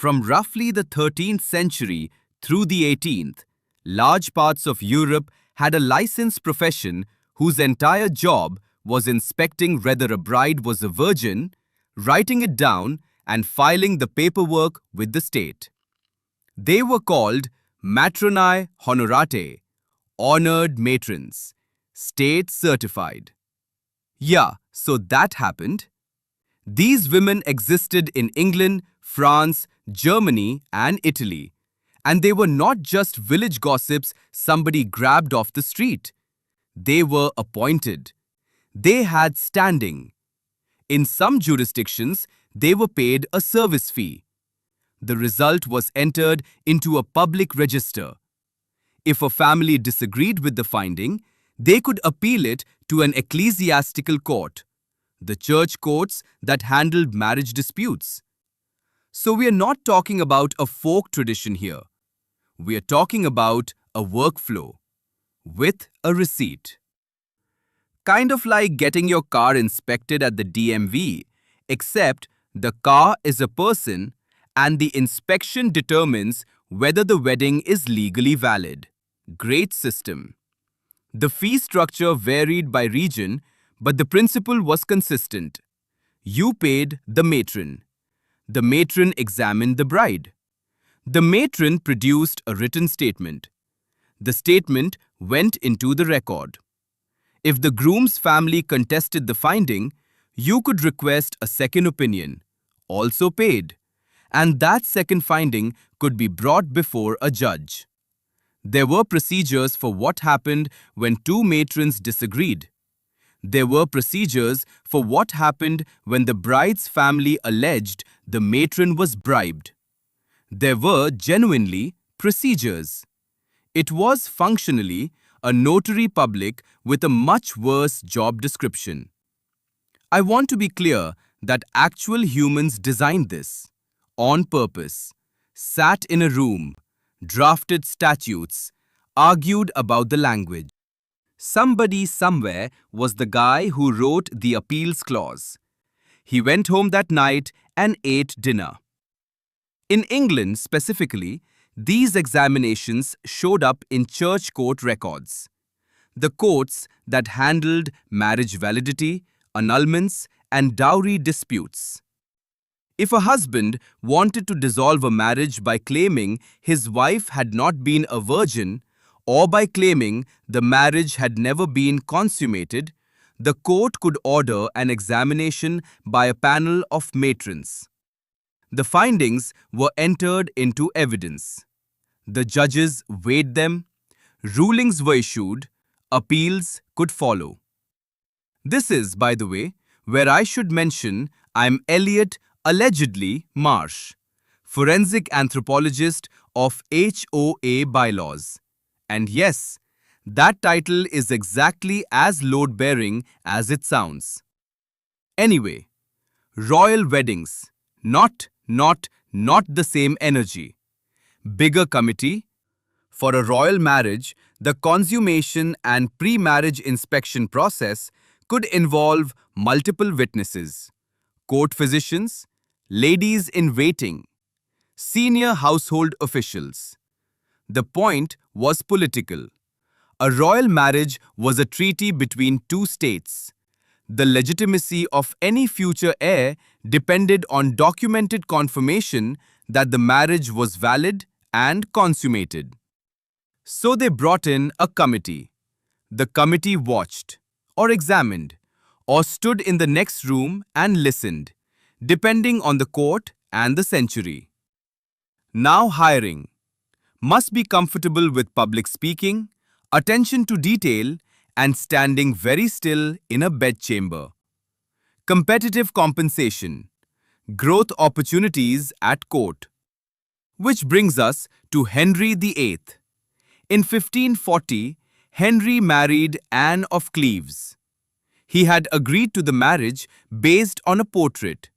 From roughly the 13th century through the 18th, large parts of Europe had a licensed profession whose entire job was inspecting whether a bride was a virgin, writing it down, and filing the paperwork with the state. They were called matronae honoratae, honored matrons, state certified. Yeah, so that happened. These women existed in England, France, Germany, and Italy. And they were not just village gossips somebody grabbed off the street. They were appointed. They had standing. In some jurisdictions, they were paid a service fee. The result was entered into a public register. If a family disagreed with the finding, they could appeal it to an ecclesiastical court, the church courts that handled marriage disputes. So we are not talking about a folk tradition here. We are talking about a workflow with a receipt. Kind of like getting your car inspected at the DMV, except the car is a person and the inspection determines whether the wedding is legally valid. Great system. The fee structure varied by region, but the principle was consistent. You paid the matron. The matron examined the bride. The matron produced a written statement. The statement went into the record. If the groom's family contested the finding, you could request a second opinion, also paid, and that second finding could be brought before a judge. There were procedures for what happened when two matrons disagreed. There were procedures for what happened when the bride's family alleged the matron was bribed. There were genuinely procedures. It was functionally a notary public with a much worse job description. I want to be clear that actual humans designed this, on purpose, sat in a room, drafted statutes, argued about the language. Somebody somewhere was the guy who wrote the appeals clause. He went home that night and ate dinner. In England specifically, these examinations showed up in church court records. The courts that handled marriage validity, annulments, and dowry disputes. If a husband wanted to dissolve a marriage by claiming his wife had not been a virgin, or by claiming the marriage had never been consummated, the court could order an examination by a panel of matrons. The findings were entered into evidence. The judges weighed them, rulings were issued, appeals could follow. This is, by the way, where I should mention I'm Elliot allegedly Marsh, forensic anthropologist of HOA bylaws. And yes, that title is exactly as load-bearing as it sounds. Anyway, royal weddings, not the same energy. Bigger committee. For a royal marriage, the consummation and pre-marriage inspection process could involve multiple witnesses, court physicians, ladies in waiting, senior household officials. The point was political. A royal marriage was a treaty between two states. The legitimacy of any future heir depended on documented confirmation that the marriage was valid and consummated. So they brought in a committee. The committee watched, or examined, or stood in the next room and listened, depending on the court and the century. Now hiring. Must be comfortable with public speaking, attention to detail, and standing very still in a bedchamber. Competitive compensation. Growth opportunities at court. Which brings us to Henry VIII. In 1540, Henry married Anne of Cleves. He had agreed to the marriage based on a portrait.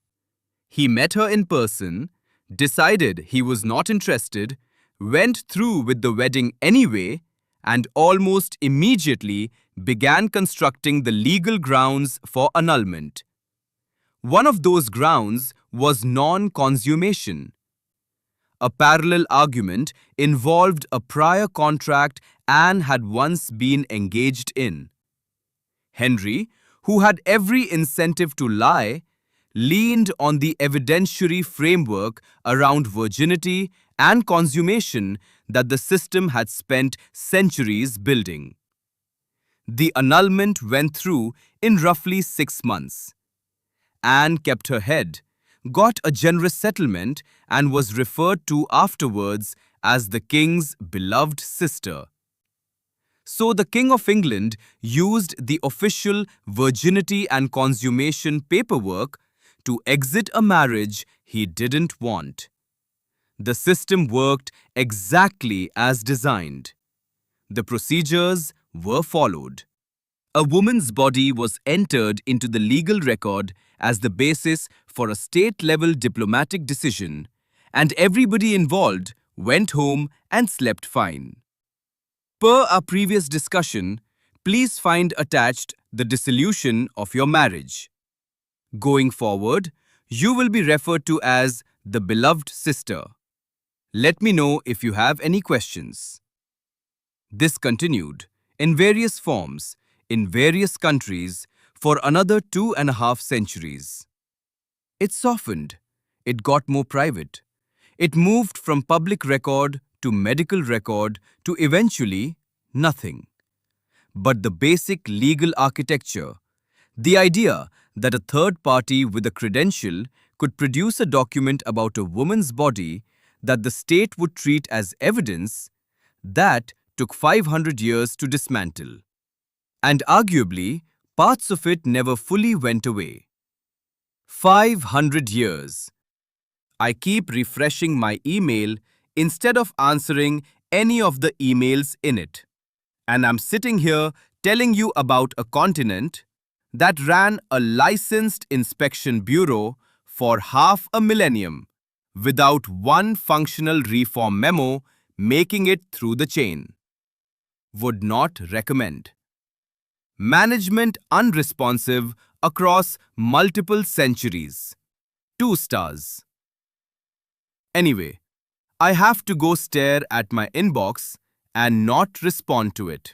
He met her in person, decided he was not interested, went through with the wedding anyway, and almost immediately began constructing the legal grounds for annulment. One of those grounds was non-consummation. A parallel argument involved a prior contract Anne had once been engaged in. Henry, who had every incentive to lie, leaned on the evidentiary framework around virginity and consummation that the system had spent centuries building. The annulment went through in roughly 6 months. Anne kept her head, got a generous settlement, and was referred to afterwards as the king's beloved sister. So the King of England used the official virginity and consummation paperwork to exit a marriage he didn't want. The system worked exactly as designed. The procedures were followed. A woman's body was entered into the legal record as the basis for a state-level diplomatic decision, and everybody involved went home and slept fine. Per our previous discussion, please find attached the dissolution of your marriage. Going forward, you will be referred to as the beloved sister. Let me know if you have any questions. This continued in various forms in various countries for another 2.5 centuries. It softened. It got more private. It moved from public record to medical record to eventually nothing. But the basic legal architecture, the idea that a third party with a credential could produce a document about a woman's body that the state would treat as evidence, that took 500 years to dismantle. And arguably, parts of it never fully went away. 500 years. I keep refreshing my email instead of answering any of the emails in it. And I'm sitting here telling you about a continent that ran a licensed inspection bureau for half a millennium without one functional reform memo making it through the chain. Would not recommend. Management unresponsive across multiple centuries. 2 stars. Anyway, I have to go stare at my inbox and not respond to it.